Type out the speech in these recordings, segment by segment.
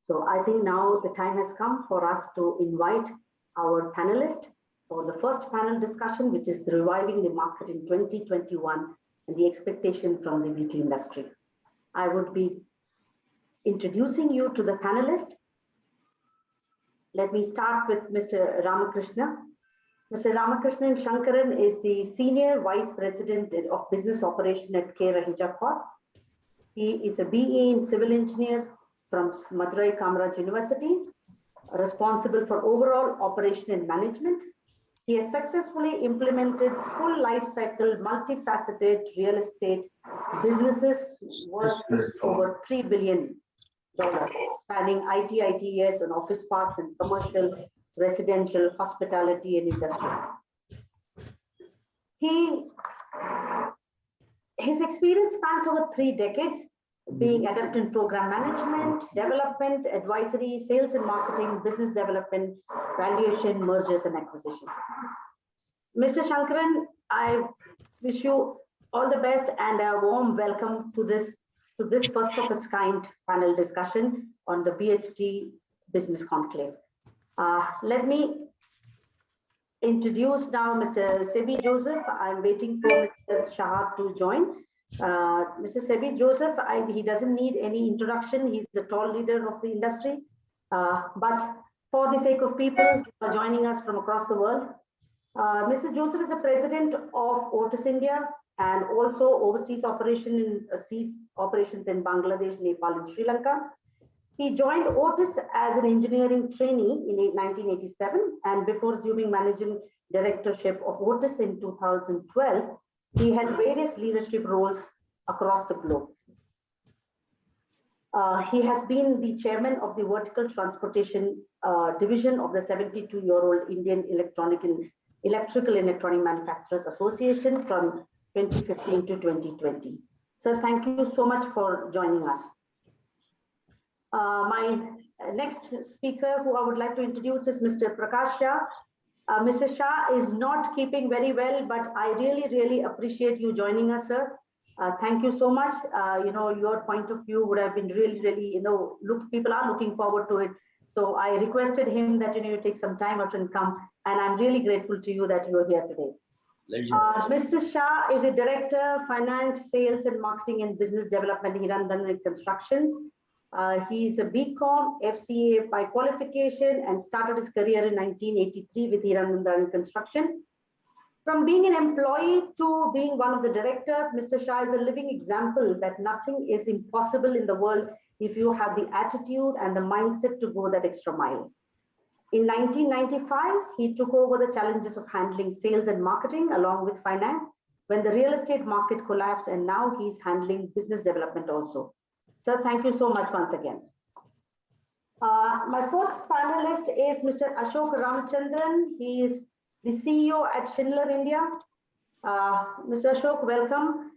So I think now the time has come for us to invite our panelists for the first panel discussion, which is reviving the market in 2021 and the expectation from the beauty industry. I would be introducing you to the panelists. Let me start with Mr. Ramakrishna. Mr. Ramakrishnan Shankaran is the Senior Vice President of Business Operation at K. Rahija Corp. He is a BE in Civil Engineer from Madurai Kamaraj University, responsible for overall operation and management. He has successfully implemented full life cycle, multifaceted real estate businesses worth over $3 billion, spanning IT, ITES, and office parks and commercial, residential, hospitality, and industrial. His experience spans over 3 decades, being adept in program management, development, advisory, sales and marketing, business development, valuation, mergers and acquisition. Mr. Shankaran, I wish you all the best and a warm welcome to this first of its kind panel discussion on the BHG Business Conclave. Let me introduce now Mr. Sebi Joseph. I'm waiting for Mr. Shah to join. Mr. Sebi Joseph, he doesn't need any introduction. He's the tall leader of the industry. But for the sake of people who are joining us from across the world, Mr. Joseph is the president of Otis India and also overseas operations in Bangladesh, Nepal, and Sri Lanka. He joined Otis as an engineering trainee in 1987, and before assuming managing directorship of Otis in 2012, he had various leadership roles across the globe. He has been the chairman of the vertical transportation division of the 72-year-old Indian Electrical and Electronic Manufacturers Association from 2015 to 2020. So thank you so much for joining us. My next speaker who I would like to introduce is Mr. Prakash Shah. Mr. Shah is not keeping very well, but I really appreciate you joining us, sir. Thank you so much. Your point of view would have been really, people are looking forward to it. So I requested him that you take some time out and come, and I'm really grateful to you that you are here today. Mr. Shah is a director, finance, sales, and marketing and business development in Hiranandani Constructions. He is a BCom, FCA by qualification, and started his career in 1983 with Hiranandani Construction. From being an employee to being one of the directors, Mr. Shah is a living example that nothing is impossible in the world if you have the attitude and the mindset to go that extra mile. In 1995, he took over the challenges of handling sales and marketing along with finance when the real estate market collapsed, and now he's handling business development also. Sir, thank you so much once again. My fourth panelist is Mr. Ashok Ramachandran. He is the CEO at Schindler India. Mr. Ashok, welcome.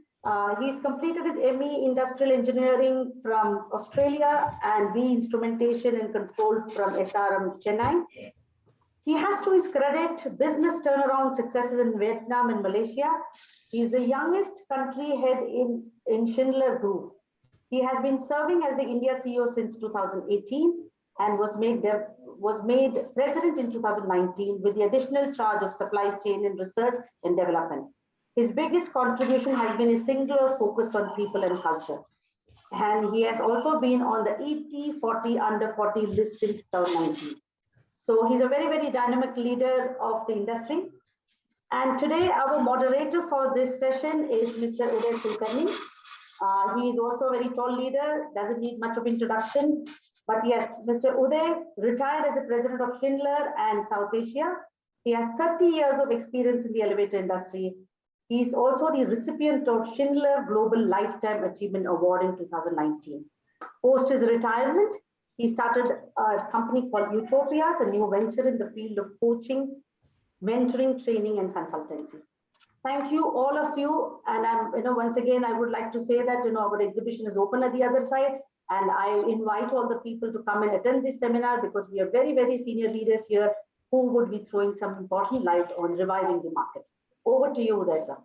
He's completed his ME Industrial Engineering from Australia and B Instrumentation and Control from SRM Chennai. He has to his credit business turnaround successes in Vietnam and Malaysia. He is the youngest country head in Schindler Group. He has been serving as the India CEO since 2018 and was made president in 2019 with the additional charge of supply chain and research and development. His biggest contribution has been a singular focus on people and culture. And he has also been on the ET 40 under 40 list since 2019. So he's a very dynamic leader of the industry. And today our moderator for this session is Mr. Uday Kulkarni. He is also a very tall leader, doesn't need much of introduction. But yes, Mr. Uday retired as a president of Schindler and South Asia. He has 30 years of experience in the elevator industry. He is also the recipient of Schindler Global Lifetime Achievement Award in 2019. Post his retirement, he started a company called Utopias, a new venture in the field of coaching, mentoring, training, and consultancy. Thank you, all of you. And once again, I would like to say that our exhibition is open at the other side. And I invite all the people to come and attend this seminar because we are very senior leaders here who would be throwing some important light on reviving the market. Over to you, Uday sir.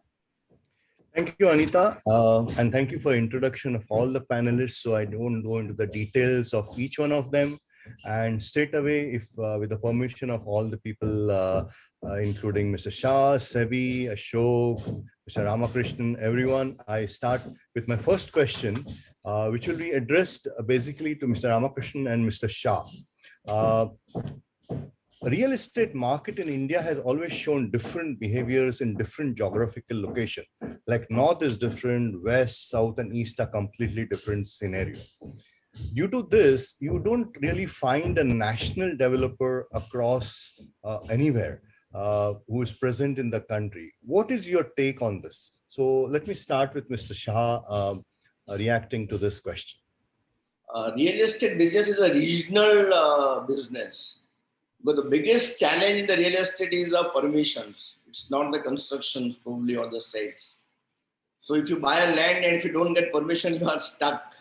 Thank you, Anita, and thank you for introduction of all the panelists. So I don't go into the details of each one of them. And straight away, if with the permission of all the people, including Mr. Shah, Sebi, Ashok, Mr. Ramakrishnan, everyone, I start with my first question, which will be addressed basically to Mr. Ramakrishnan and Mr. Shah. Real estate market in India has always shown different behaviors in different geographical location. Like north is different, west, south, and east are completely different scenario. Due to this, you don't really find a national developer across anywhere who is present in the country. What is your take on this? So let me start with Mr. Shah reacting to this question. Real estate business is a regional business. But the biggest challenge in the real estate is the permissions. It's not the constructions probably or the sites. So if you buy a land and if you don't get permission, you are stuck.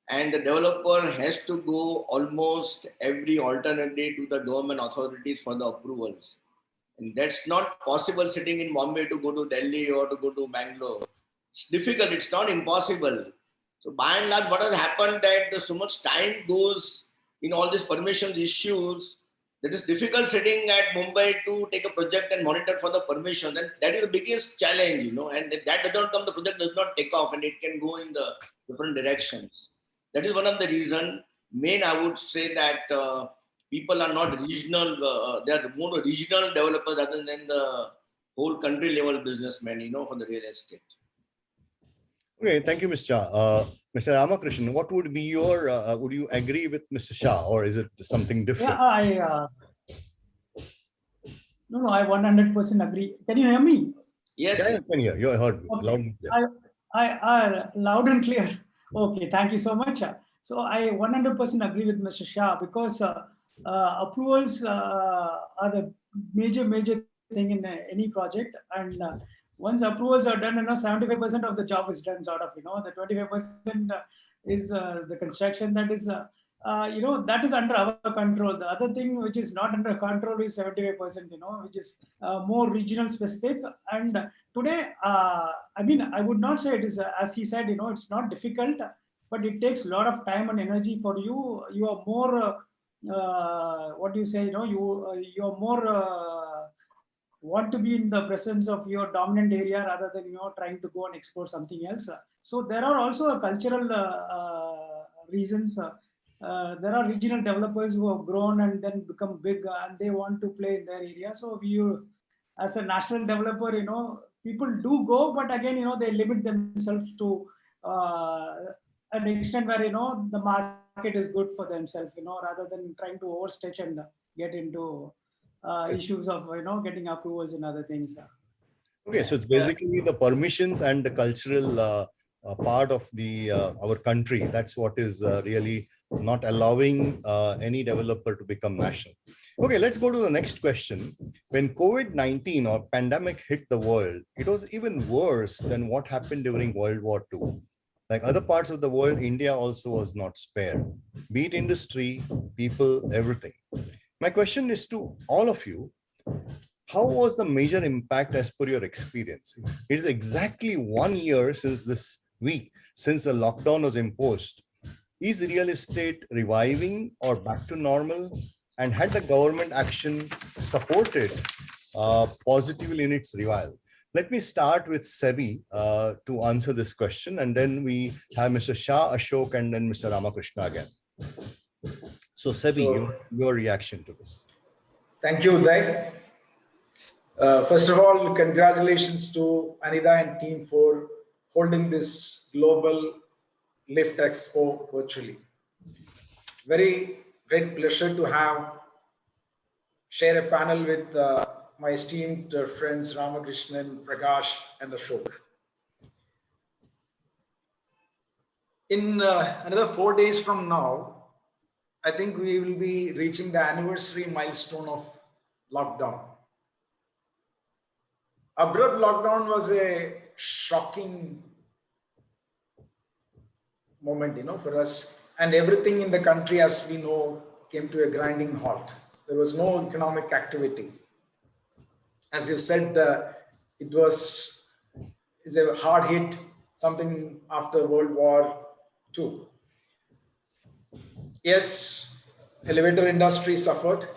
And the developer has to go almost every alternate day to the government authorities for the approvals. And that's not possible sitting in Bombay to go to Delhi or to go to Bangalore. It's difficult, it's not impossible. So by and large, what has happened that so much time goes in all these permissions issues, that is difficult sitting at Mumbai to take a project and monitor for the permission. And that is the biggest challenge, and if that does not come, the project does not take off and it can go in the different directions. That is one of the reasons. Main, I would say that people are not regional, they are more regional developers rather than the whole country level businessmen, for the real estate. Okay, thank you, Mr. Shah. Mr. Ramakrishnan, what would be your, would you agree with Mr. Shah or is it something different? Yeah, no, I 100% agree. Can you hear me? Yes. Yeah, I can hear. You heard me. Okay. Loud and clear. I loud and clear. Okay, thank you so much. So I 100% agree with Mr. Shah because approvals are the major thing in any project, and once approvals are done, 75% of the job is done. Sort of, the 25% is the construction that is. That is under our control. The other thing which is not under control is 75%, which is more regional specific. And today, I would not say it is, as he said, it's not difficult, but it takes a lot of time and energy for you. You are more, what do you say, you are more, want to be in the presence of your dominant area rather than, trying to go and explore something else. So there are also cultural reasons. There are regional developers who have grown and then become big and they want to play in their area. So as a national developer, people do go, but again, they limit themselves to an extent where, the market is good for themselves, rather than trying to overstretch and get into issues of, getting approvals and other things. Okay, so it's basically the permissions and the cultural part of the our country. That's what is really not allowing any developer to become national. Okay, let's go to the next question. When COVID-19 or pandemic hit the world, it was even worse than what happened during World War II. Like other parts of the world, India also was not spared. Be it industry, people, everything. My question is to all of you. How was the major impact as per your experience? It is exactly 1 year since this week, since the lockdown was imposed. Is real estate reviving or back to normal? And had the government action supported positively in its revival? Let me start with Sebi to answer this question, and then we have Mr. Shah, Ashok, and then Mr. Ramakrishna again. So Sebi, your reaction to this. Thank you, Uday. First of all, congratulations to Anita and team for holding this global Lift Expo virtually. Very great pleasure to share a panel with my esteemed friends Ramakrishnan, Prakash, and Ashok. In another 4 days from now, I think we will be reaching the anniversary milestone of lockdown. Abroad lockdown was a shocking moment, for us, and everything in the country, as we know, came to a grinding halt. There was no economic activity. As you said, it was is a hard hit, something after World War II. Yes, elevator industry suffered,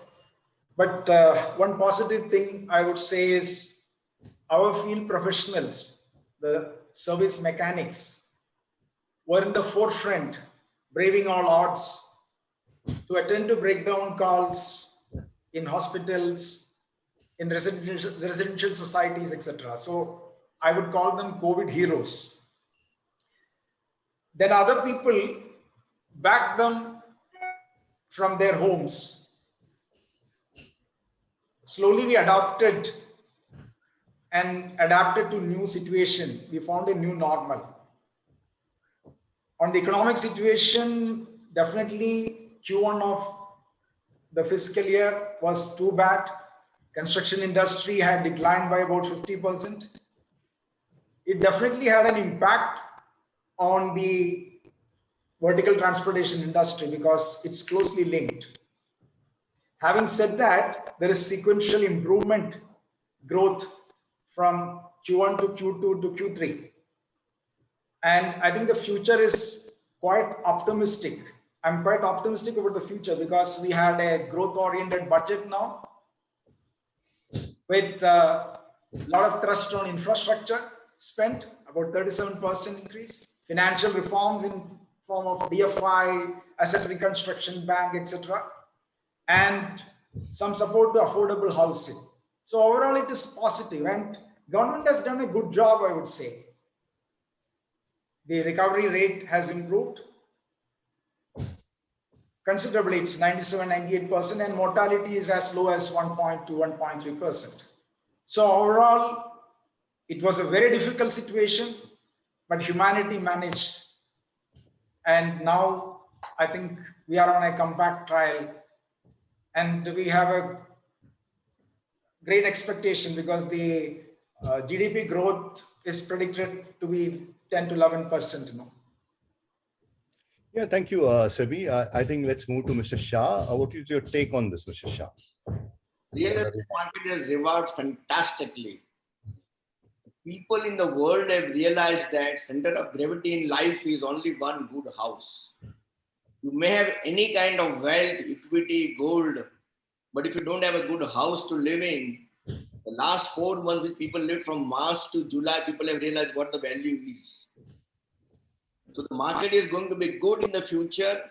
but one positive thing I would say is our field professionals, the service mechanics, were in the forefront, braving all odds to attend to breakdown calls in hospitals, in residential societies, etc. So I would call them COVID heroes. Then other people backed them from their homes. Slowly we adapted and adapted to new situation. We found a new normal. On the economic situation, definitely Q1 of the fiscal year was too bad. Construction industry had declined by about 50%. It definitely had an impact on the vertical transportation industry because it's closely linked. Having said that, there is sequential improvement growth from Q1 to Q2 to Q3. And I think the future is quite optimistic. I'm quite optimistic about the future because we had a growth-oriented budget now with a lot of thrust on infrastructure spent, about 37% increase, financial reforms in form of DFI, Asset Reconstruction Bank, etc., and some support to affordable housing. So overall, it is positive, and government has done a good job, I would say. The recovery rate has improved considerably. It's 97, 98%, and mortality is as low as 1.2, 1.3%. So overall, it was a very difficult situation, but humanity managed. And now I think we are on a comeback trial, and we have a great expectation because the GDP growth is predicted to be 10 to 11%. Yeah, thank you, Sebi. I think let's move to Mr. Shah. What is your take on this, Mr. Shah? Real estate market has revived fantastically. People in the world have realized that center of gravity in life is only one good house. You may have any kind of wealth, equity, gold, but if you don't have a good house to live in, the last 4 months which people lived from March to July, people have realized what the value is. So the market is going to be good in the future.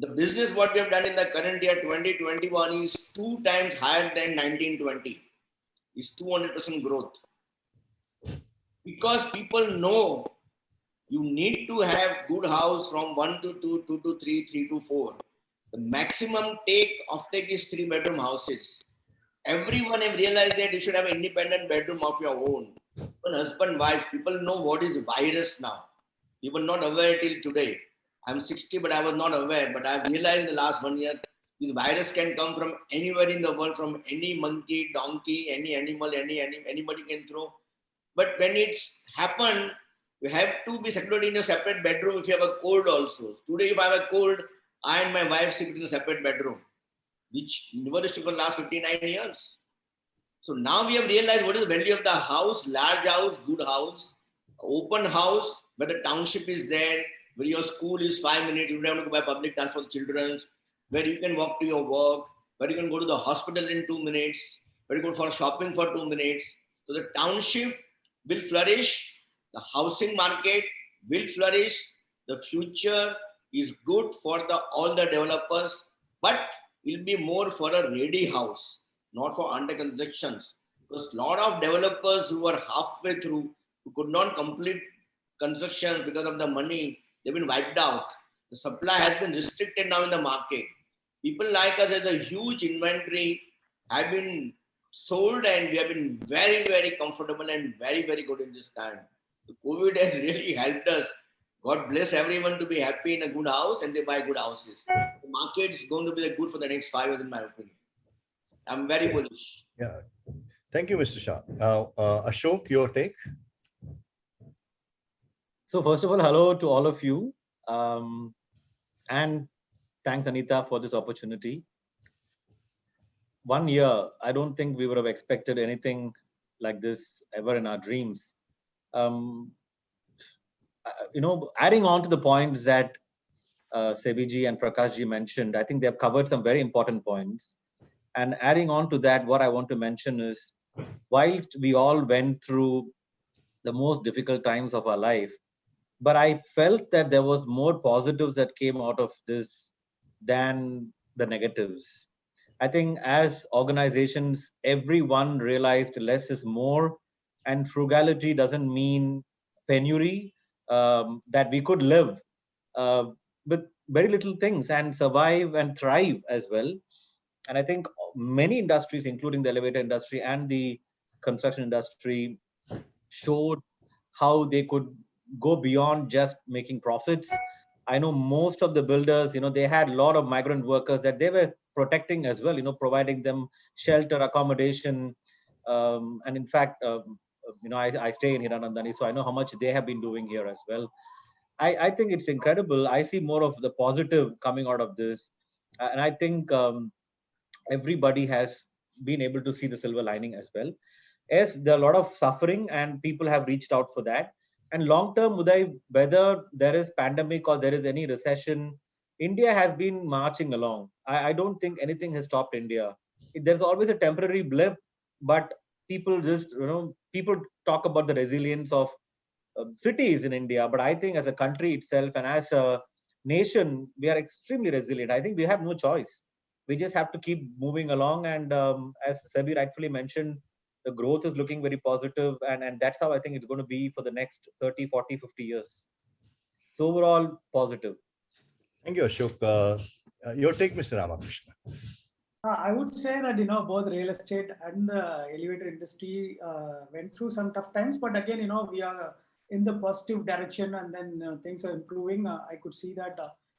The business what we have done in the current year 2021 is 2 times higher than 1920. It's 200% growth. Because people know you need to have good house from 1 to 2, 2 to 3, 3 to 4. The maximum offtake is 3-bedroom houses. Everyone have realized that you should have an independent bedroom of your own. Even husband, wife, people know what is virus now. You were not aware till today. I'm 60, but I was not aware. But I've realized in the last 1 year, this virus can come from anywhere in the world, from any monkey, donkey, any animal, anybody can throw. But when it's happened, you have to be secluded in a separate bedroom if you have a cold also. Today, if I have a cold, I and my wife sit in a separate bedroom, which never used to for the last 59 years. So now we have realized what is the value of the house, large house, good house, open house, where the township is there, where your school is 5 minutes, you don't have to go by public transport for children, where you can walk to your work, where you can go to the hospital in 2 minutes, where you go for shopping for 2 minutes. So the township will flourish, the housing market will flourish, the future is good for all the developers, but will be more for a ready house, not for under constructions. Because a lot of developers who are halfway through, who could not complete construction because of the money, they've been wiped out. The supply has been restricted now in the market. People like us has a huge inventory, have been sold, and we have been very, very comfortable and very, very good in this time. The COVID has really helped us. God bless everyone to be happy in a good house and they buy good houses. The market is going to be good for the next 5 years, in my opinion. I'm very bullish. Yeah. Thank you, Mr. Shah. Ashok, your take? So first of all, hello to all of you. And thanks, Anita, for this opportunity. 1 year, I don't think we would have expected anything like this ever in our dreams. Adding on to the points that Sebiji and Prakashji mentioned, I think they have covered some very important points. And adding on to that, what I want to mention is, whilst we all went through the most difficult times of our life, but I felt that there was more positives that came out of this than the negatives. I think as organizations, everyone realized less is more, and frugality doesn't mean penury, that we could live with very little things and survive and thrive as well. And I think many industries, including the elevator industry and the construction industry, showed how they could go beyond just making profits. I know most of the builders, they had a lot of migrant workers that they were protecting as well, providing them shelter, accommodation. And in fact, I stay in Hiranandani, so I know how much they have been doing here as well. I think it's incredible. I see more of the positive coming out of this. And I think everybody has been able to see the silver lining as well. Yes, there are a lot of suffering and people have reached out for that. And long term, Uday, whether there is pandemic or there is any recession, India has been marching along. I don't think anything has stopped India. There's always a temporary blip, but people just, people talk about the resilience of cities in India. But I think as a country itself and as a nation, we are extremely resilient. I think we have no choice. We just have to keep moving along. And as Sebi rightfully mentioned, the growth is looking very positive, and that's how I think it's going to be for the next 30, 40, 50 years. So overall, positive. Thank you, Ashok. Your take, Mr. Ramakrishna. I would say that, both real estate and the elevator industry went through some tough times, but again, we are in the positive direction, and then things are improving. I could see that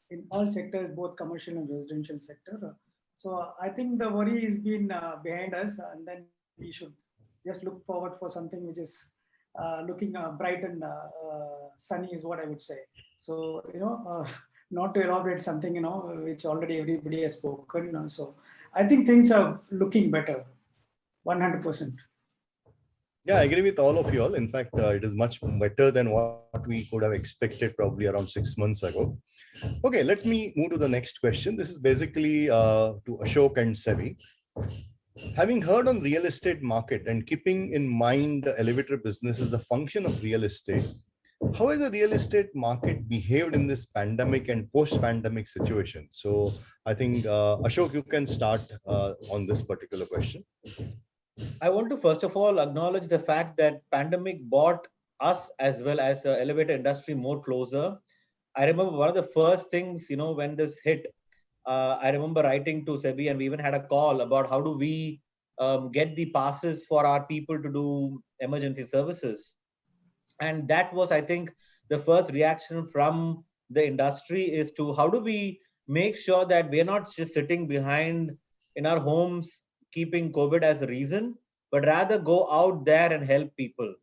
in all sectors, both commercial and residential sector. So I think the worry has been behind us, and then we should just look forward for something which is looking bright and sunny is what I would say. So, not to elaborate something, which already everybody has spoken. So I think things are looking better, 100%. Yeah, I agree with all of you all. In fact, it is much better than what we could have expected probably around 6 months ago. Okay, let me move to the next question. This is basically to Ashok and Sebi. Having heard on real estate market and keeping in mind the elevator business is a function of real estate, how has the real estate market behaved in this pandemic and post-pandemic situation? So I think, Ashok, you can start on this particular question. I want to first of all acknowledge the fact that pandemic brought us as well as the elevator industry more closer. I remember one of the first things, when this hit, I remember writing to Sebi, and we even had a call about how do we get the passes for our people to do emergency services. And that was, I think, the first reaction from the industry is to how do we make sure that we're not just sitting behind in our homes, keeping COVID as a reason, but rather go out there and help people.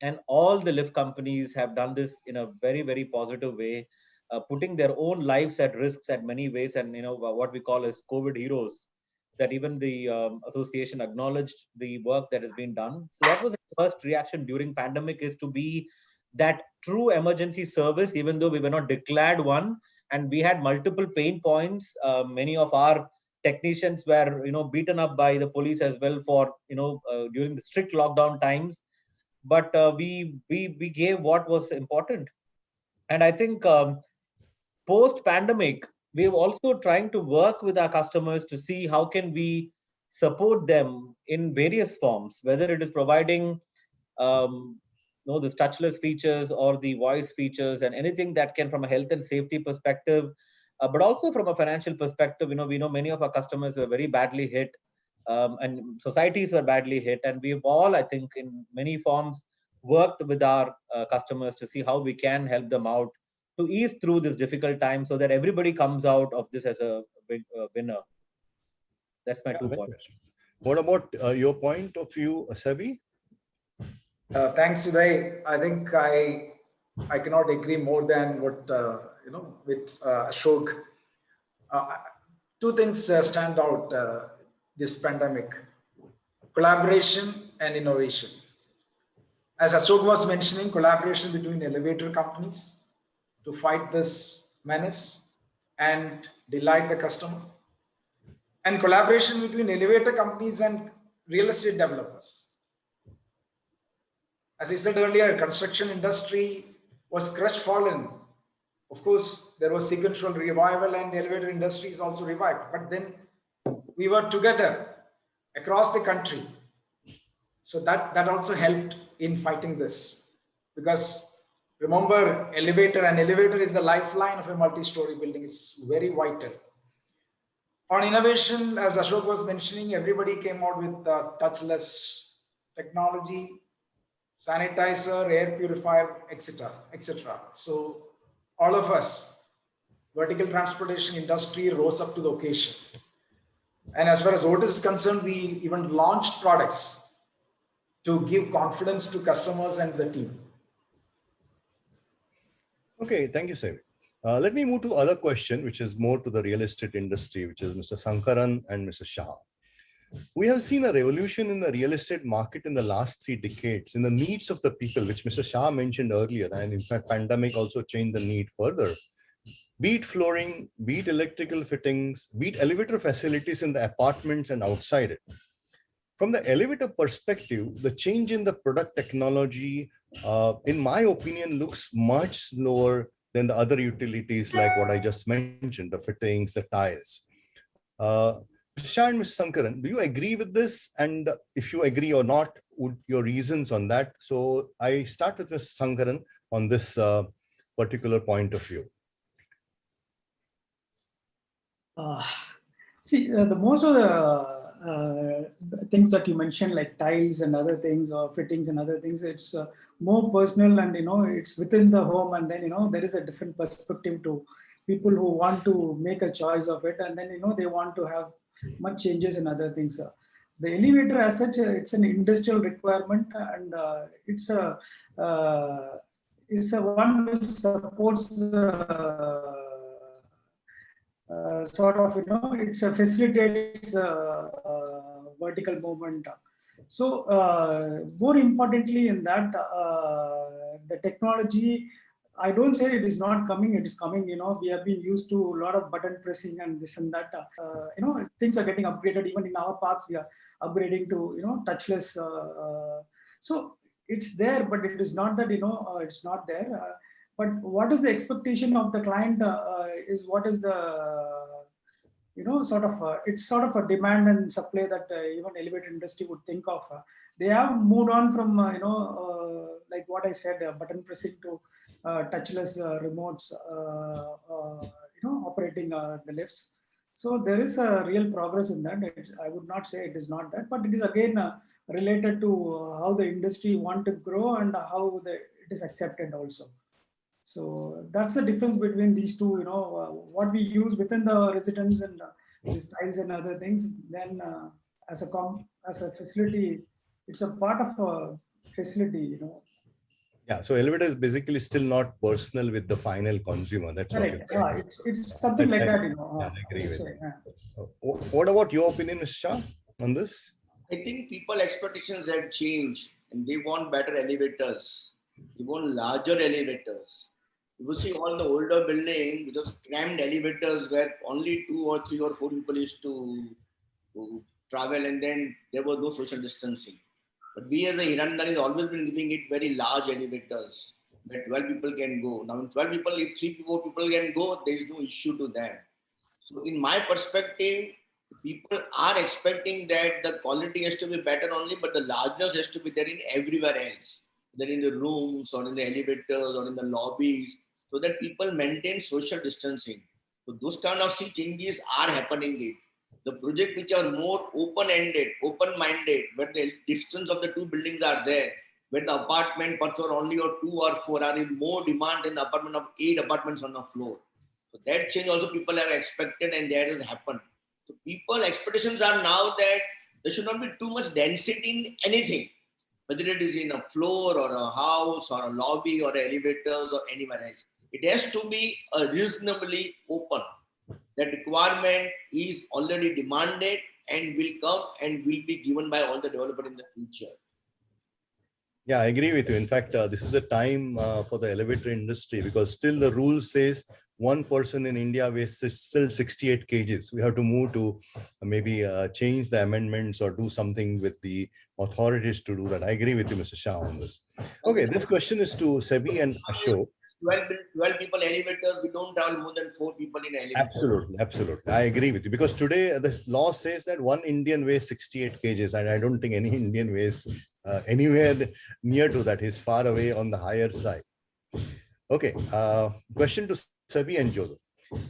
And all the lift companies have done this in a very, very positive way, putting their own lives at risks at many ways. And, what we call as COVID heroes, that even the association acknowledged the work that has been done. So that was the first reaction during pandemic, is to be that true emergency service, even though we were not declared one. And we had multiple pain points. Many of our technicians were, beaten up by the police as well for, during the strict lockdown times. But we gave what was important. And I think post-pandemic, we're also trying to work with our customers to see how can we support them in various forms, whether it is providing the touchless features or the voice features and anything that can, from a health and safety perspective, but also from a financial perspective. We know many of our customers were very badly hit, and societies were badly hit. And we've all, I think, in many forms, worked with our customers to see how we can help them out to ease through this difficult time so that everybody comes out of this as a winner. That's my 2 points. What about your point of view, Sebi? Thanks, Uday. I think I cannot agree more than what with Ashok. 2 things stand out this pandemic: collaboration and innovation. as Ashok was mentioning, collaboration between elevator companies to fight this menace and delight the customer, and collaboration between elevator companies and real estate developers. As I said earlier, construction industry was crestfallen. Of course, there was sequential revival and the elevator industry is also revived. But then we were together across the country. So that also helped in fighting this. Because remember, elevator is the lifeline of a multi-story building. It's very vital. On innovation, as Ashok was mentioning, everybody came out with touchless technology, sanitizer, air purifier, etc., etc. So all of us, vertical transportation industry, rose up to the occasion. And as far as Otis is concerned, we even launched products to give confidence to customers and the team. Okay, thank you, Sevik. Let me move to other question, which is more to the real estate industry, which is Mr. Sankaran and Mr. Shah. We have seen a revolution in the real estate market in the last 3 decades in the needs of the people, which Mr. Shah mentioned earlier. And in fact, pandemic also changed the need further. Be it flooring, be it electrical fittings, be it elevator facilities in the apartments and outside it. From the elevator perspective, the change in the product technology, in my opinion, looks much slower than the other utilities like what I just mentioned, the fittings, the tiles. Shah and Ms. Sankaran, do you agree with this? And if you agree or not, would your reasons on that? So I start with Ms. Sankaran on this particular point of view. The most of the things that you mentioned, like tiles and other things, or fittings and other things, it's more personal, and it's within the home, and then there is a different perspective to people who want to make a choice of it, and then they want to have much changes in other things. The elevator as such, it's an industrial requirement, and it's a one which supports sort of, it's a facilitates vertical movement. So more importantly in that, the technology, I don't say it is not coming, it is coming. We have been used to a lot of button pressing and this and that. Things are getting upgraded. Even in our parks, we are upgrading to, touchless. So it's there, but it is not that, it's not there. But what is the expectation of the client is what is the, it's sort of a demand and supply that even elevator industry would think of. They have moved on from, like what I said, button pressing to touchless remotes, operating the lifts. So there is a real progress in that. I would not say it is not that, but it is again related to how the industry want to grow and how it is accepted also. So that's the difference between these two, what we use within the residence and these tiles and other things. Then as a facility, it's a part of a facility, Yeah, so elevator is basically still not personal with the final consumer. That's correct. what you're saying. It's something like that, Yeah, I agree with you. Yeah. What about your opinion, Mr. Shah, on this? I think people expectations have changed and they want better elevators. They want larger elevators. You see all the older buildings with those crammed elevators where only 2 or 3 or 4 people used to travel, and then there was no social distancing. But we as a Hirandani has always been giving it very large elevators that 12 people can go. Now in 12 people, if 3 or 4 people can go, there is no issue to them. So in my perspective, people are expecting that the quality has to be better only, but the largeness has to be there in everywhere else, whether in the rooms or in the elevators or in the lobbies, so that people maintain social distancing. So those kind of changes are happening. The project which are more open-ended, open-minded, where the distance of the 2 buildings are there, where the apartment per floor only or 2 or 4 are in more demand than the apartment of 8 apartments on the floor. So that change also people have expected, and that has happened. So people expectations are now that there should not be too much density in anything, whether it is in a floor or a house or a lobby or elevators or anywhere else. It has to be reasonably open. That requirement is already demanded and will come and will be given by all the developers in the future. Yeah, I agree with you. In fact, this is a time for the elevator industry because still the rule says one person in India weighs still 68 kgs. We have to move to maybe change the amendments or do something with the authorities to do that. I agree with you, Mr. Shah, on this. Okay, this question is to Sebi and Ashok. 12 people elevator, we don't travel more than 4 people in elevator. Absolutely, absolutely. I agree with you because today the law says that one Indian weighs 68 kgs, and I don't think any Indian weighs anywhere near to that. He's far away on the higher side. Okay, question to Sebi and Jodho.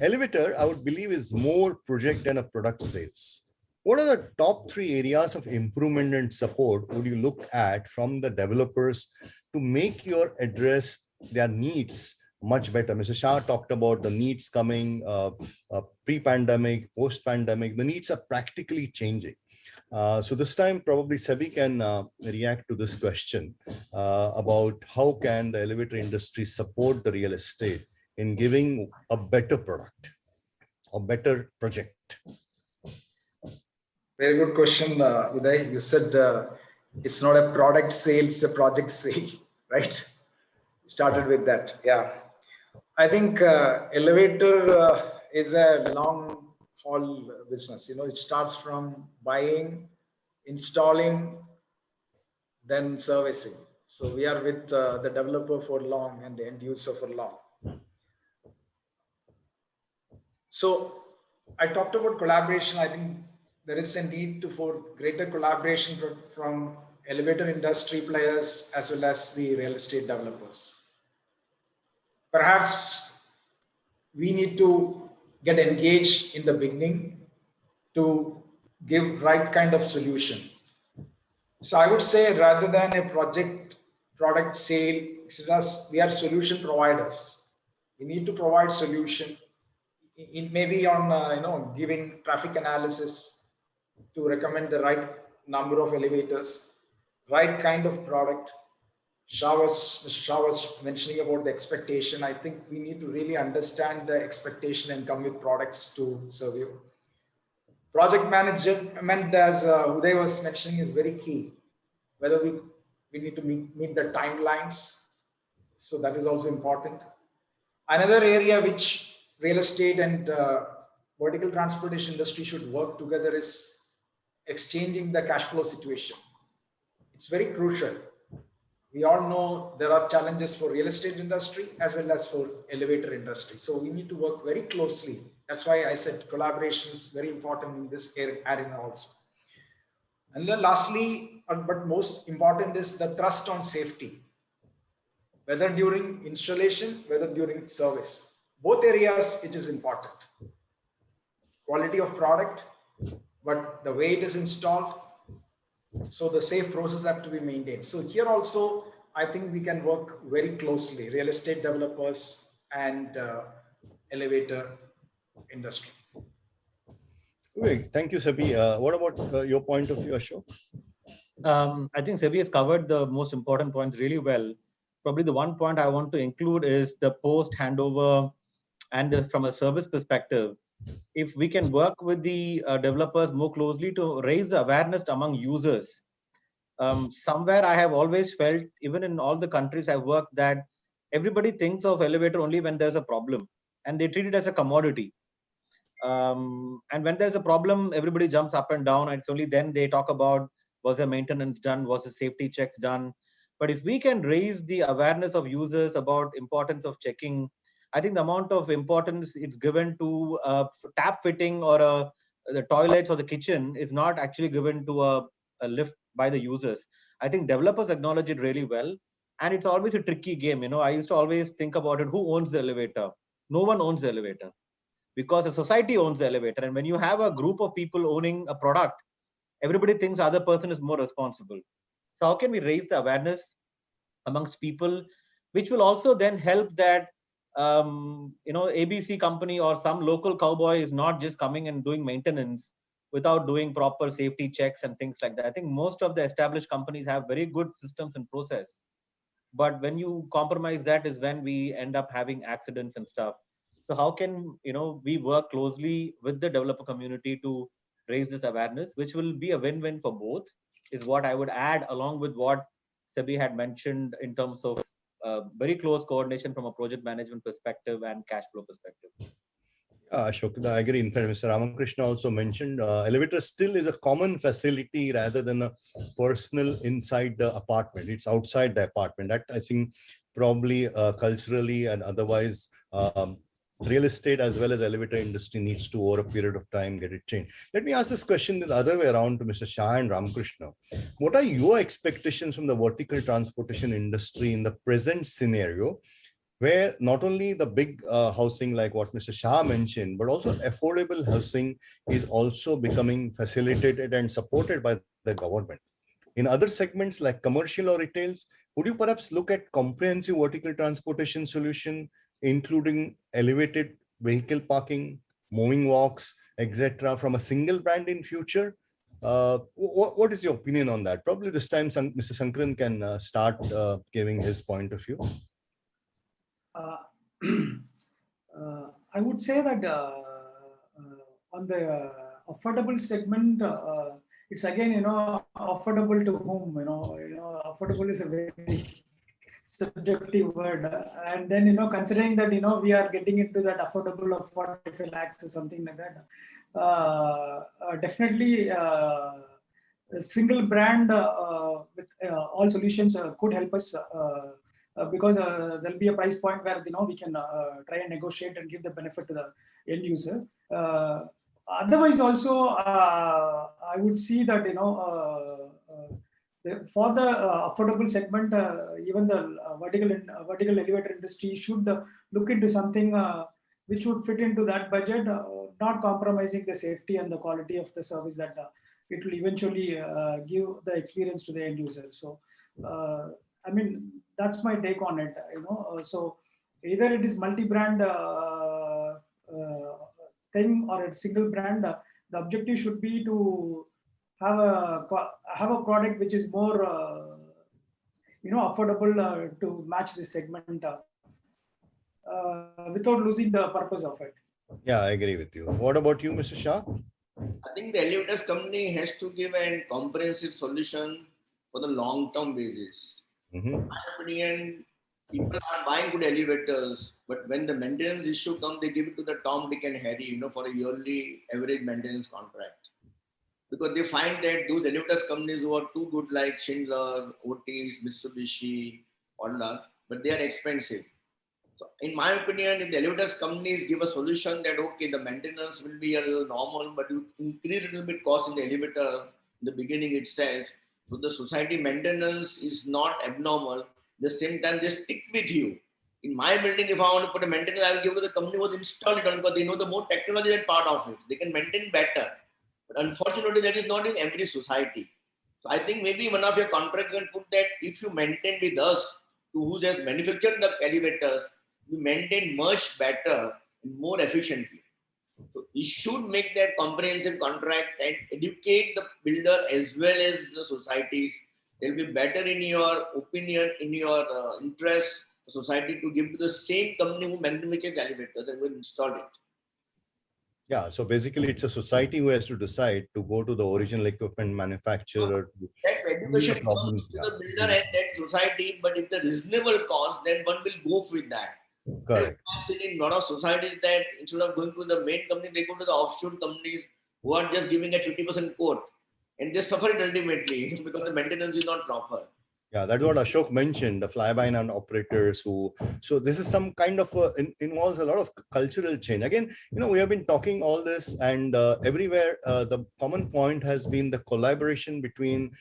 Elevator, I would believe, is more project than a product sales. What are the top 3 areas of improvement and support would you look at from the developers to make your address their needs much better? Mr. Shah talked about the needs coming pre-pandemic, post-pandemic. The needs are practically changing. So this time probably Sebi can react to this question about how can the elevator industry support the real estate in giving a better product, a better project. Very good question, Uday. You said it's not a product sale, it's a project sale, right? Started with that. Yeah. I think elevator is a long haul business. You know, it starts from buying, installing, then servicing. So we are with the developer for long and the end user for long. So I talked about collaboration. I think there is a need for greater collaboration from elevator industry players as well as the real estate developers. Perhaps we need to get engaged in the beginning to give right kind of solution. So I would say rather than a product sale, we are solution providers. We need to provide solution. It may be on giving traffic analysis to recommend the right number of elevators, right kind of product. Mr. Shah was mentioning about the expectation. I think we need to really understand the expectation and come with products to serve you. Project management, as Uday was mentioning, is very key. Whether we need to meet the timelines. So that is also important. Another area which real estate and vertical transportation industry should work together is exchanging the cash flow situation. It's very crucial. We all know there are challenges for real estate industry as well as for elevator industry. So we need to work very closely. That's why I said collaboration is very important in this area also. And then lastly, but most important, is the trust on safety, whether during installation, whether during service. Both areas, it is important. Quality of product, but the way it is installed, so the safe process have to be maintained. So here also, I think we can work very closely, real estate developers and elevator industry. Okay, thank you, Sebi. What about your point of view, Ashok? I think Sebi has covered the most important points really well. Probably the one point I want to include is the post handover and from a service perspective. If we can work with the developers more closely to raise the awareness among users. Somewhere I have always felt, even in all the countries I've worked, that everybody thinks of elevator only when there's a problem and they treat it as a commodity. And when there's a problem, everybody jumps up and down, and it's only then they talk about, was the maintenance done, was the safety checks done. But if we can raise the awareness of users about importance of checking, I think the amount of importance it's given to tap fitting or the toilets or the kitchen is not actually given to a lift by the users. I think developers acknowledge it really well. And it's always a tricky game. You know, I used to always think about it, who owns the elevator? No one owns the elevator, because the society owns the elevator. And when you have a group of people owning a product, everybody thinks the other person is more responsible. So how can we raise the awareness amongst people, which will also then help that, ABC company or some local cowboy is not just coming and doing maintenance without doing proper safety checks and things like that. I think most of the established companies have very good systems and process. But when you compromise that is when we end up having accidents and stuff. So how can we work closely with the developer community to raise this awareness, which will be a win-win for both, is what I would add, along with what SEBI had mentioned in terms of very close coordination from a project management perspective and cash flow perspective. Ashok, I agree. In fact, Mr. Ramakrishna also mentioned elevator still is a common facility rather than a personal inside the apartment. It's outside the apartment. That I think probably culturally and otherwise real estate as well as elevator industry needs to over a period of time get it changed. Let me ask this question the other way around to Mr. Shah and Ramakrishna. What are your expectations from the vertical transportation industry in the present scenario, where not only the big housing like what Mr. Shah mentioned, but also affordable housing is also becoming facilitated and supported by the government? In other segments like commercial or retails, would you perhaps look at comprehensive vertical transportation solution, including elevated vehicle parking, moving walks, etc., from a single brand in future? What is your opinion on that? Probably this time Mr. Sankaran can start giving his point of view. I would say that on the affordable segment, it's again, affordable to whom, affordable is a very subjective word. And then, considering that, we are getting into that affordable of 45 lakhs or something like that, definitely a single brand with all solutions could help us because there'll be a price point where, we can try and negotiate and give the benefit to the end user. Otherwise, also, I would see that, for the affordable segment, even the vertical elevator industry should look into something which would fit into that budget, not compromising the safety and the quality of the service that it will eventually give the experience to the end user. So, I mean, that's my take on it. So either it is multi-brand thing or a single brand. The objective should be to have a product which is more, affordable to match this segment without losing the purpose of it. Yeah, I agree with you. What about you, Mr. Shah? I think the elevators company has to give a comprehensive solution for the long-term basis. Mm-hmm. In my opinion, people are buying good elevators, but when the maintenance issue comes, they give it to the Tom, Dick and Harry, for a yearly average maintenance contract. Because they find that those elevators companies who are too good, like Schindler, Otis, Mitsubishi, all that, but they are expensive. So in my opinion, if the elevators companies give a solution that, okay, the maintenance will be a little normal, but you increase a little bit cost in the elevator in the beginning itself, so the society maintenance is not abnormal. At the same time, they stick with you. In my building, if I want to put a maintenance, I will give to the company who has installed it because they know the more technology that part of it. They can maintain better. But unfortunately, that is not in every society. So I think maybe one of your contracts can put that if you maintain with us, to who has manufactured the elevators, you maintain much better and more efficiently. So you should make that comprehensive contract and educate the builder as well as the societies. They'll be better in your opinion, in your interest, for society to give to the same company who manufactures elevators and will install it. Yeah, so basically it's a society who has to decide to go to the original equipment manufacturer. That education comes to the builder and that society, but if the reasonable cost, then one will go with that. Correct. I've seen in a lot of societies that instead of going to the main company, they go to the offshoot companies who are just giving a 50% quote. And they suffer it ultimately because the maintenance is not proper. Yeah, that's what Ashok mentioned, the fly-by-night operators who, so this is some kind of, involves a lot of cultural change. Again, we have been talking all this and everywhere, the common point has been the collaboration between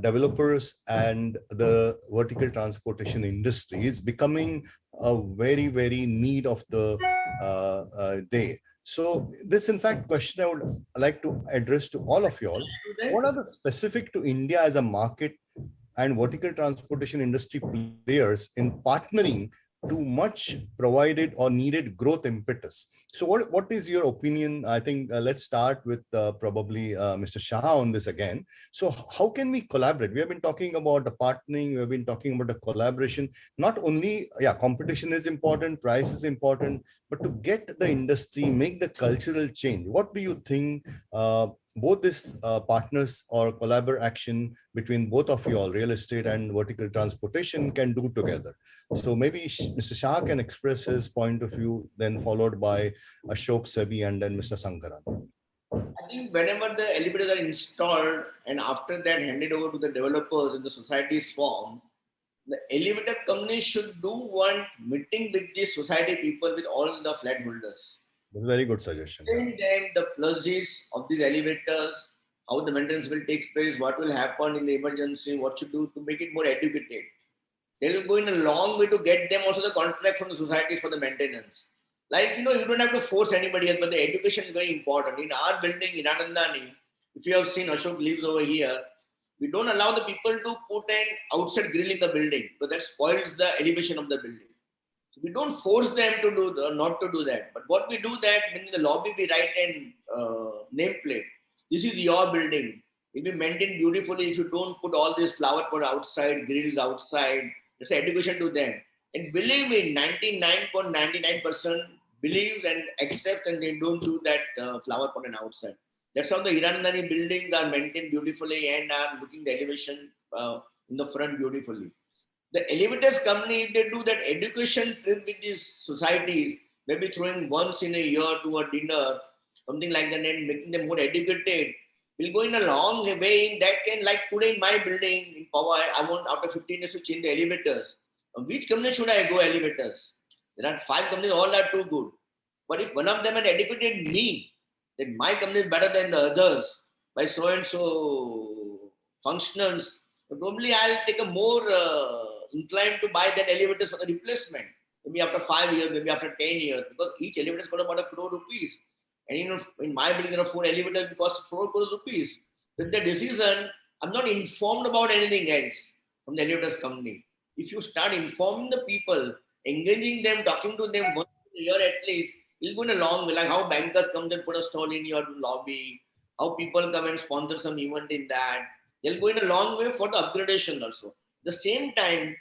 developers and the vertical transportation industry is becoming a very, very need of the day. So this, in fact, question I would like to address to all of you all. What are the specific to India as a market and vertical transportation industry players in partnering to much provided or needed growth impetus? So what is your opinion? I think let's start with probably Mr. Shah on this again. So how can we collaborate? We have been talking about the partnering, we have been talking about the collaboration. Not only, competition is important, price is important, but to get the industry, make the cultural change. What do you think both this partners or collaboration between both of you all, real estate and vertical transportation, can do together. So maybe Mr. Shah can express his point of view, then followed by Ashok, Sebi, and then Mr. Sankaran. I think whenever the elevators are installed and after that handed over to the developers and the societies formed, the elevator company should do one meeting with the society people, with all the flat holders. Very good suggestion. Explain them the pluses of these elevators, how the maintenance will take place, what will happen in the emergency, what should do to make it more educated. They will go in a long way to get them also the contract from the societies for the maintenance. Like, you don't have to force anybody else, but the education is very important. In our building, in Anandani, if you have seen, Ashok lives over here, we don't allow the people to put an outside grill in the building, because that spoils the elevation of the building. So we don't force them to do not to do that. But what we do that, when in the lobby we write an nameplate. This is your building. It will be maintained beautifully if you don't put all this flower pot outside, grills outside. It's an education to them. And believe me, 99.99% believes and accepts, and they don't do that flower pot and outside. That's how the Hiranandani buildings are maintained beautifully and are looking the elevation in the front beautifully. The elevators company, if they do that education trip with these societies, maybe throwing once in a year to a dinner, something like that, and making them more educated, will go in a long way. In that can, like today in my building in Powai, I want after 15 years to change the elevators. Which company should I go elevators? There are 5 companies, all are too good. But if one of them had educated me, then my company is better than the others by so and so functionals, probably I'll take a more inclined to buy that elevators for the replacement. Maybe after 5 years, maybe after 10 years, because each elevator is got about 1 crore rupees. And in my building, there are 4 elevators that cost 4 crore rupees. With the decision, I'm not informed about anything else from the elevators company. If you start informing the people, engaging them, talking to them once a year at least, it'll go in a long way. Like how bankers come and put a stall in your lobby, how people come and sponsor some event in that. They'll go in a long way for the upgradation also. At the same time,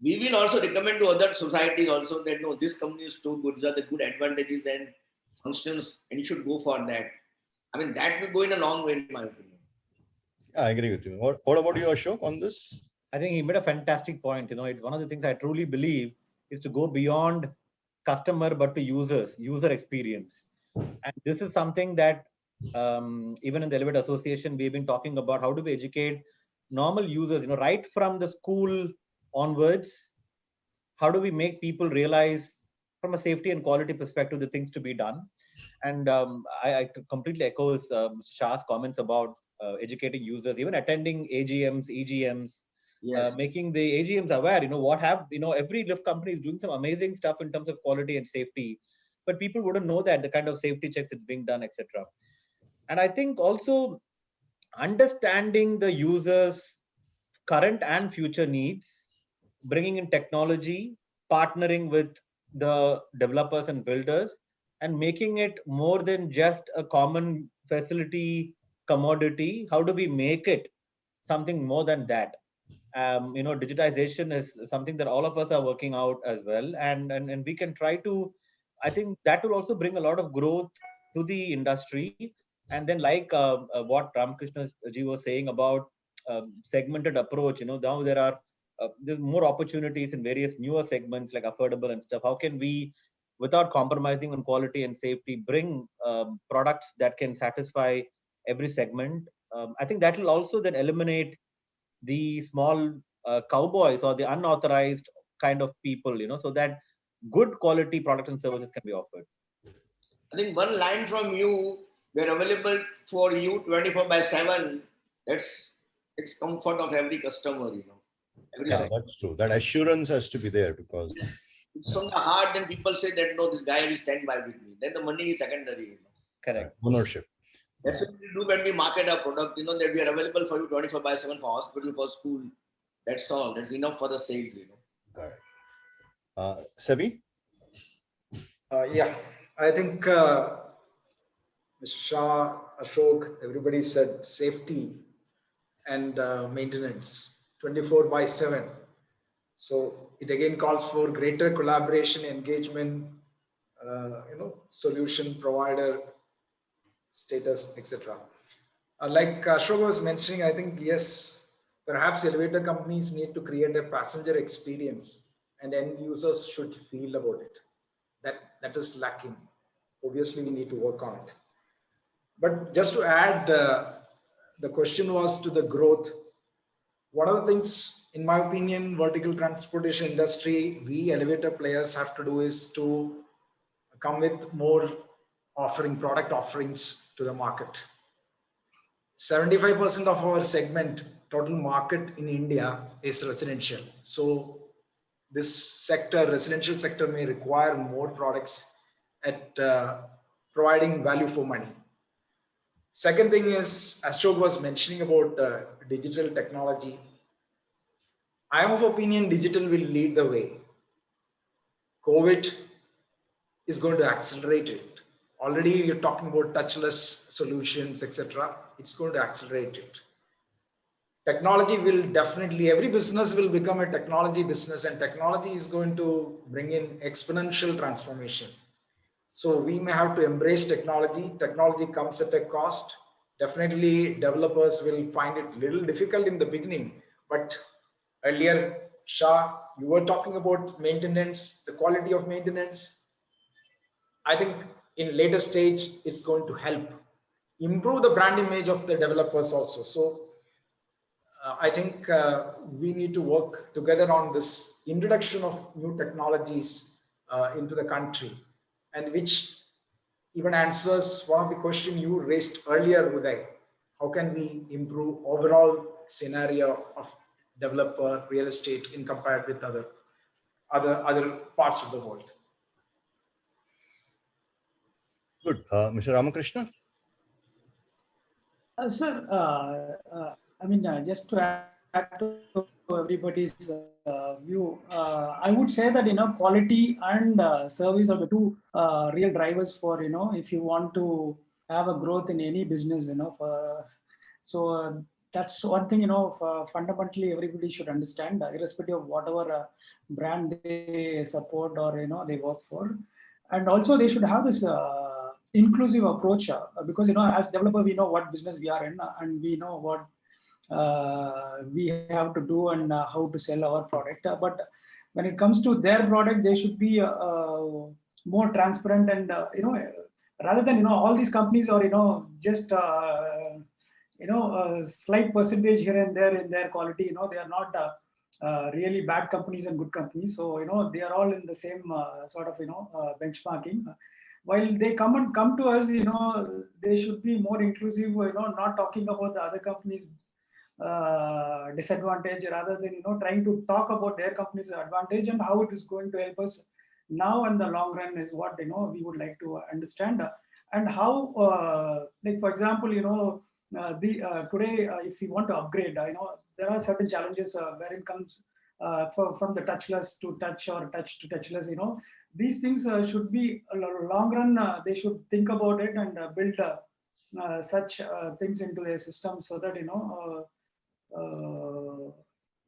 we will also recommend to other societies also that no, this company is too good. These are the good advantages and functions, and you should go for that. I mean, that will go in a long way, in my opinion. Yeah, I agree with you. What about you, Ashok, on this? I think he made a fantastic point. It's one of the things I truly believe is to go beyond customer, but to user experience. And this is something that even in the Elevator Association, we've been talking about how do we educate normal users, right from the school onwards. How do we make people realize from a safety and quality perspective the things to be done? And I completely echo Shah's comments about educating users, even attending AGMs, EGMs, Yes. making the AGMs aware, every lift company is doing some amazing stuff in terms of quality and safety, but people wouldn't know that the kind of safety checks it's being done, etc. And I think also understanding the users' current and future needs, bringing in technology, partnering with the developers and builders, and making it more than just a common facility commodity. How do we make it something more than that? Digitization is something that all of us are working out as well, and we can try to. I think that will also bring a lot of growth to the industry. And then, like what Ramakrishna ji was saying about segmented approach, now there's more opportunities in various newer segments like affordable and stuff. How can we, without compromising on quality and safety, bring products that can satisfy every segment? I think that will also then eliminate the small cowboys or the unauthorized kind of people, so that good quality products and services can be offered. I think one line from you, we're available for you 24/7. It's comfort of every customer, Yeah, that's true. That assurance has to be there, because it's from the heart. Then people say that no, this guy will stand by with me. Then the money is secondary. Correct. Ownership. That's what we do when we market our product. That we are available for you 24/7 for hospital, for school. That's all. That's enough for the sales. Correct. Sebi? Yeah, I think Mr. Shah, Ashok, everybody said safety and maintenance 24/7. So it again calls for greater collaboration, engagement, solution provider status, etc. Like Ashok was mentioning, I think, yes, perhaps elevator companies need to create a passenger experience and end users should feel about it. That is lacking. Obviously, we need to work on it. But just to add, the question was to the growth. One of the things, in my opinion, vertical transportation industry, we elevator players have to do is to come with more product offerings to the market. 75% of our segment, total market in India is residential. So this sector, residential sector may require more products at providing value for money. Second thing is, Ashok was mentioning about digital technology. I am of opinion digital will lead the way. COVID is going to accelerate it. Already you're talking about touchless solutions, etc. It's going to accelerate it. Technology will definitely, every business will become a technology business, and technology is going to bring in exponential transformation. So we may have to embrace technology. Technology comes at a cost. Definitely developers will find it a little difficult in the beginning, but earlier, Shah, you were talking about maintenance, the quality of maintenance. I think in later stage, it's going to help improve the brand image of the developers also. So I think we need to work together on this introduction of new technologies into the country, and which even answers one of the questions you raised earlier, Uday. How can we improve overall scenario of developer real estate in compared with other parts of the world? Good. Mr. Ramakrishna? Sir, I mean, just to add to everybody's view, I would say that, quality and service are the two real drivers for, if you want to have a growth in any business, so that's one thing, fundamentally everybody should understand, irrespective of whatever brand they support or, they work for. And also they should have this inclusive approach, because, as developer, we know what business we are in, and we know what we have to do and how to sell our product. But when it comes to their product, they should be more transparent, and rather than all these companies are just a slight percentage here and there in their quality. They are not really bad companies and good companies. So they are all in the same sort of benchmarking. While they come to us, they should be more inclusive. Not talking about the other companies' disadvantage, rather than trying to talk about their company's advantage and how it is going to help us now and the long run is what we would like to understand. And how, like for example, today if we want to upgrade, there are certain challenges where it comes from the touchless to touch or touch to touchless. These things should be long run. They should think about it and build such things into their system, so that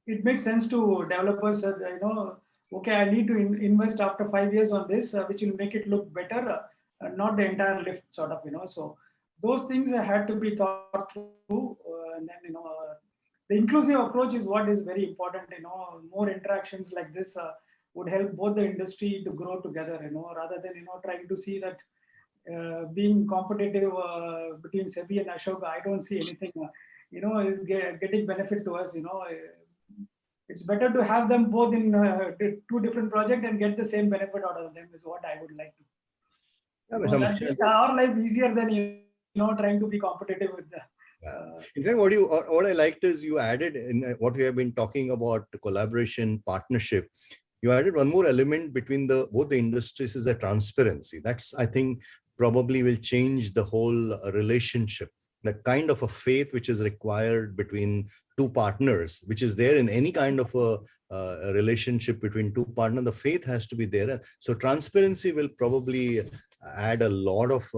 it makes sense to developers. Okay, I need to invest after 5 years on this, which will make it look better, not the entire lift sort of. So those things had to be thought through, and then the inclusive approach is what is very important. More interactions like this would help both the industry to grow together, rather than trying to see that being competitive between SEBI and Ashok. I don't see anything is getting benefit to us. It's better to have them both in two different projects and get the same benefit out of them, is what I would like to. That makes our life easier than trying to be competitive with the. In fact, what I liked is you added in what we have been talking about, collaboration, partnership. You added one more element between both the industries, is the transparency. That's, I think, probably will change the whole relationship. That kind of a faith which is required between two partners, which is there in any kind of a relationship between two partners, the faith has to be there. So transparency will probably add a lot of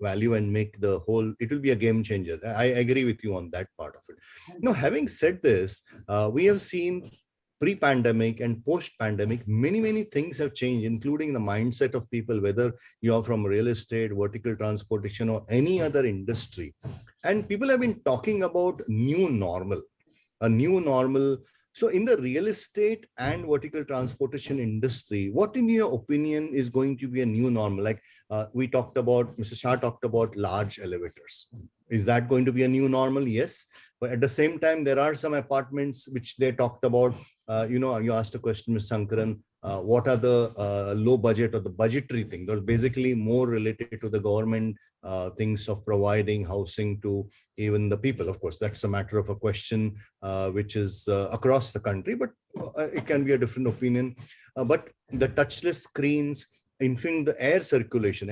value and make the whole, it will be a game changer. I agree with you on that part of it. Having said this, we have seen pre-pandemic and post-pandemic, many things have changed, including the mindset of people, whether you are from real estate, vertical transportation, or any other industry. And people have been talking about new normal, a new normal. So in the real estate and vertical transportation industry, what in your opinion is going to be a new normal? Like we talked about, Mr. Shah talked about large elevators. Is that going to be a new normal? Yes. But at the same time, there are some apartments which they talked about. You asked a question, Ms. Sankaran, what are the low budget or the budgetary thing? They're basically more related to the government things of providing housing to even the people. Of course, that's a matter of a question which is across the country, but it can be a different opinion. But the touchless screens, in fact, the air circulation,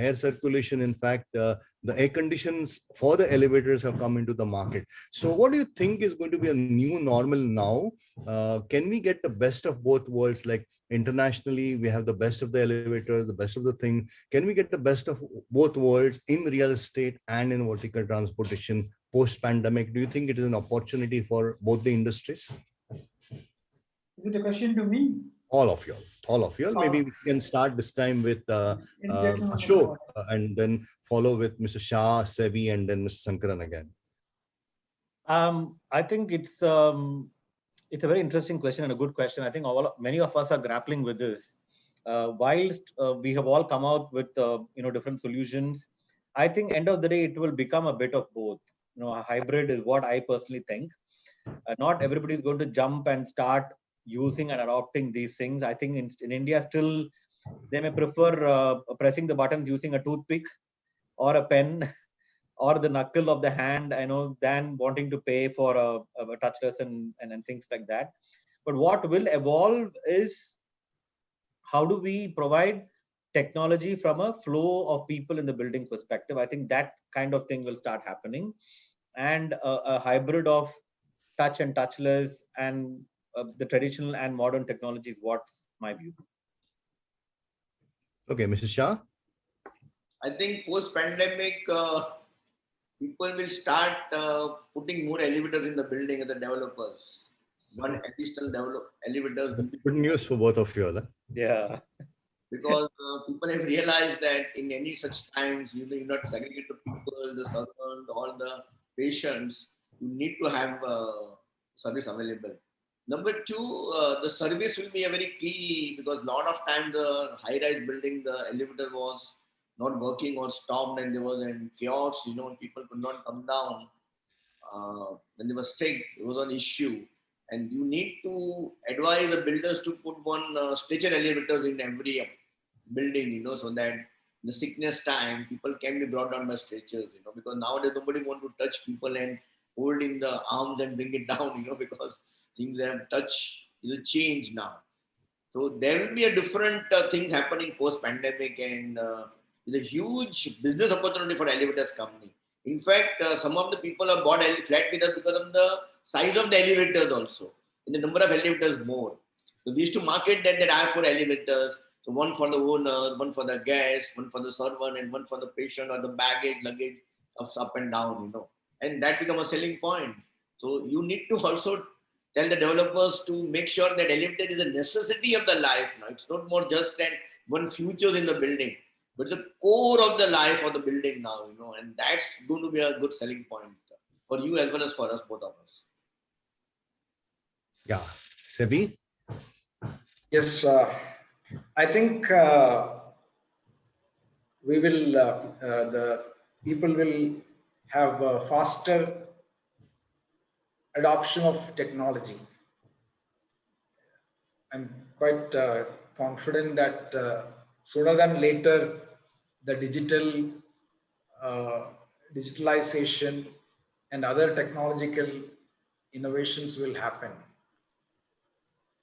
in fact, the air conditions for the elevators have come into the market. So what do you think is going to be a new normal now? Can we get the best of both worlds? Like internationally, we have the best of the elevators, the best of the thing. Can we get the best of both worlds in real estate and in vertical transportation post-pandemic? Do you think it is an opportunity for both the industries? Is it a question to me? All of you. Maybe we can start this time with Ashok and then follow with Mr. Shah, Sebi, and then Mr. Sankaran again. I think it's a very interesting question and a good question. I think many of us are grappling with this. Whilst we have all come out with different solutions, I think end of the day it will become a bit of both. A hybrid is what I personally think. Not everybody is going to jump and start using and adopting these things. I think in India still they may prefer pressing the buttons using a toothpick or a pen or the knuckle of the hand, than wanting to pay for a touchless and things like that. But what will evolve is how do we provide technology from a flow of people in the building perspective. I think that kind of thing will start happening, and a hybrid of touch and touchless and the traditional and modern technology is what's my view. Okay, Mr. Shah? I think post-pandemic, people will start putting more elevators in the building as the developers. One additional elevators. Good news for both of you all. Huh? Yeah. Because people have realized that in any such times, you not segregate the people, the servant, all the patients, you need to have service available. Number two, the service will be a very key, because a lot of time the high-rise building, the elevator was not working or stopped, and there was a chaos, people could not come down. When they were sick, it was an issue. And you need to advise the builders to put one stretcher elevators in every building, so that in the sickness time, people can be brought down by stretchers, because nowadays nobody want to touch people and hold in the arms and bring it down, because things have touch is a change now. So there will be a different things happening post-pandemic, and it's a huge business opportunity for elevators company. In fact, some of the people have bought flat with us because of the size of the elevators also, and the number of elevators more. So we used to market that I have 4 elevators. So one for the owner, one for the guest, one for the servant, and one for the patient or the luggage of up and down, and that becomes a selling point. So you need to also tell the developers to make sure that elevator is a necessity of the life now. It's not more just that one feature in the building, but it's a core of the life of the building now, and that's going to be a good selling point for you as well as for us, both of us. Yeah. Sebi? Yes, I think we will, the people will have a faster adoption of technology. I'm quite confident that sooner than later, the digitalization and other technological innovations will happen.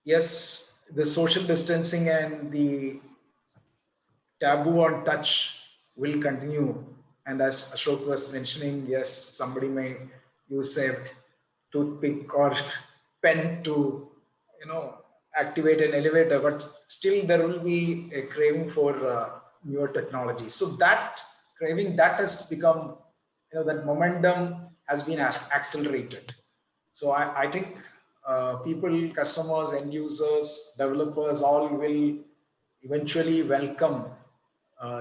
Yes, the social distancing and the taboo on touch will continue. And as Ashok was mentioning, yes, somebody may use a toothpick or pen to, activate an elevator, but still there will be a craving for newer technology. So that craving, that has become, that momentum has been accelerated. So I think people, customers, end users, developers, all will eventually welcome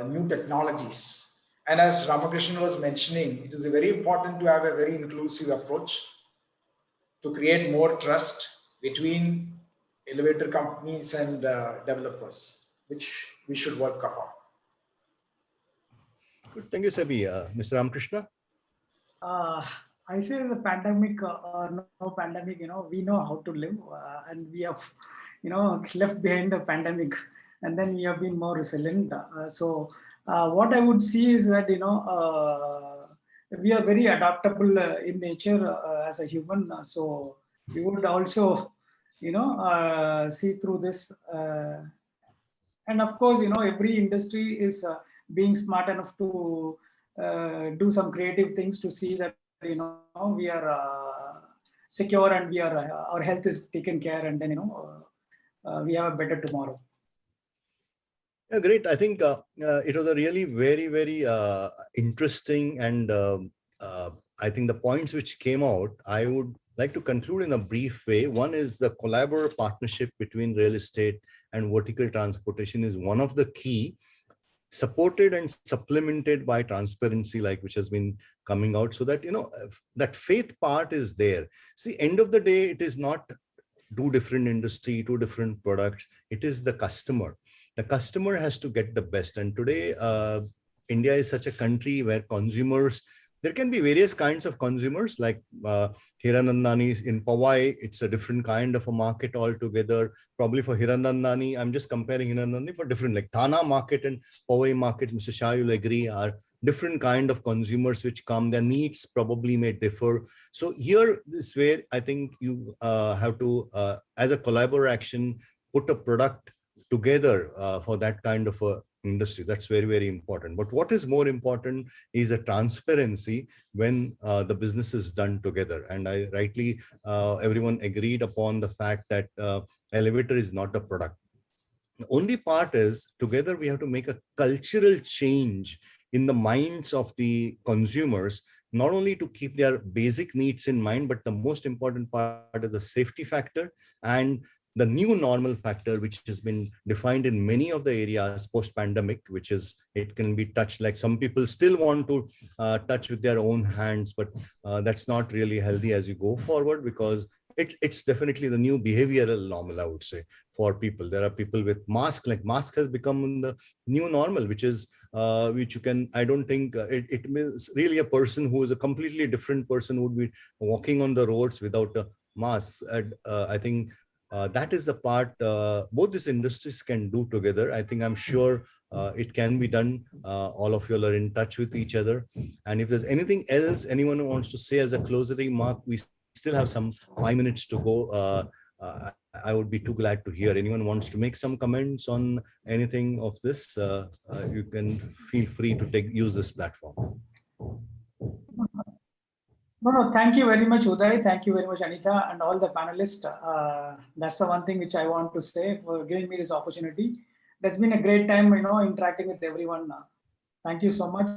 new technologies. And as Ramakrishnan was mentioning, it is very important to have a very inclusive approach to create more trust between elevator companies and developers, which we should work upon. Good. Thank you, Sebi. Mr. Ramakrishna? I say the pandemic or no pandemic, we know how to live, and we have, left behind the pandemic, and then we have been more resilient. So what I would see is that, we are very adaptable in nature as a human. So we would also, see through this. And of course, every industry is being smart enough to do some creative things to see that, we are secure and we are our health is taken care, and then, we have a better tomorrow. Yeah, great. I think it was a really very, very interesting, and I think the points which came out, I would like to conclude in a brief way. One is the collaborative partnership between real estate and vertical transportation is one of the key, supported and supplemented by transparency, like which has been coming out, so that, that faith part is there. See, end of the day, it is not two different industry, two different products. It is the customer. The customer has to get the best. And today, India is such a country where consumers, there can be various kinds of consumers, like Hiranandani in Powai. It's a different kind of a market altogether. Probably for Hiranandani, I'm just comparing Hiranandani for different, like Thana market and Powai market, Mr. Shah, you'll agree, are different kind of consumers which come. Their needs probably may differ. So here, this where I think you have to, as a collaboration, put a product together for that kind of a industry. That's very, very important. But what is more important is a transparency when the business is done together. And I rightly, everyone agreed upon the fact that elevator is not a product. The only part is together we have to make a cultural change in the minds of the consumers, not only to keep their basic needs in mind, but the most important part is the safety factor and the new normal factor, which has been defined in many of the areas post-pandemic, which is it can be touched. Like some people still want to touch with their own hands, but that's not really healthy as you go forward, because it's definitely the new behavioral normal, I would say, for people. There are people with mask, like mask has become the new normal, which is which you can, I don't think it means really a person who is a completely different person would be walking on the roads without a mask. And I think that is the part both these industries can do together. I think I'm sure it can be done. All of you are in touch with each other. And if there's anything else anyone who wants to say as a closing remark, we still have some 5 minutes to go. I would be too glad to hear. Anyone wants to make some comments on anything of this, you can feel free to use this platform. No, thank you very much, Uday. Thank you very much, Anita, and all the panelists. That's the one thing which I want to say for giving me this opportunity. It's been a great time, interacting with everyone. Thank you so much.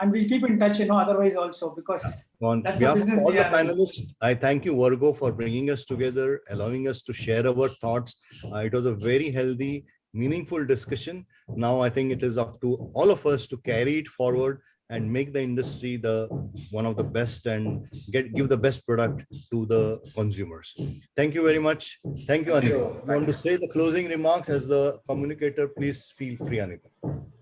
And we'll keep in touch, otherwise also, because on that's behalf the business of all we the are in. panelists, I thank you, Virgo, for bringing us together, allowing us to share our thoughts. It was a very healthy, meaningful discussion. Now, I think it is up to all of us to carry it forward and make the industry the one of the best and give the best product to the consumers. Thank you very much. Thank you, Anita. You want to say the closing remarks as the communicator? Please feel free, Anita.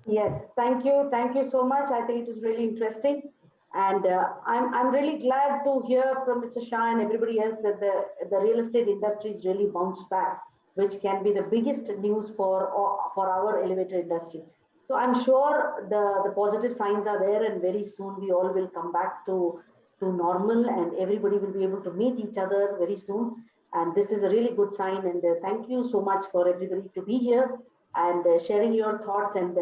Yes, thank you. Thank you so much. I think it was really interesting. And I'm really glad to hear from Mr. Shah and everybody else that the real estate industry is really bounced back, which can be the biggest news for our elevator industry. So I'm sure the positive signs are there, and very soon we all will come back to normal, and everybody will be able to meet each other very soon. And this is a really good sign. And thank you so much for everybody to be here and sharing your thoughts. And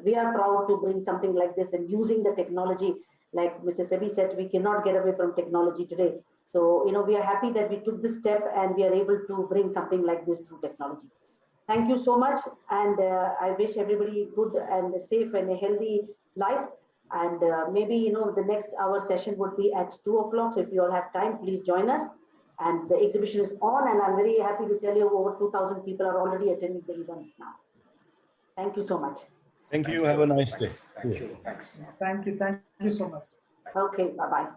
we are proud to bring something like this and using the technology. Like Mr. Sebi said, we cannot get away from technology today. So, we are happy that we took this step and we are able to bring something like this through technology. Thank you so much. And I wish everybody good and safe and a healthy life. And maybe, the next hour session would be at 2 o'clock. So if you all have time, please join us. And the exhibition is on, and I'm very happy to tell you over 2,000 people are already attending the event now. Thank you so much. Thank you. Have a nice day. Thank you. Thanks. Thank you so much. Okay, bye-bye.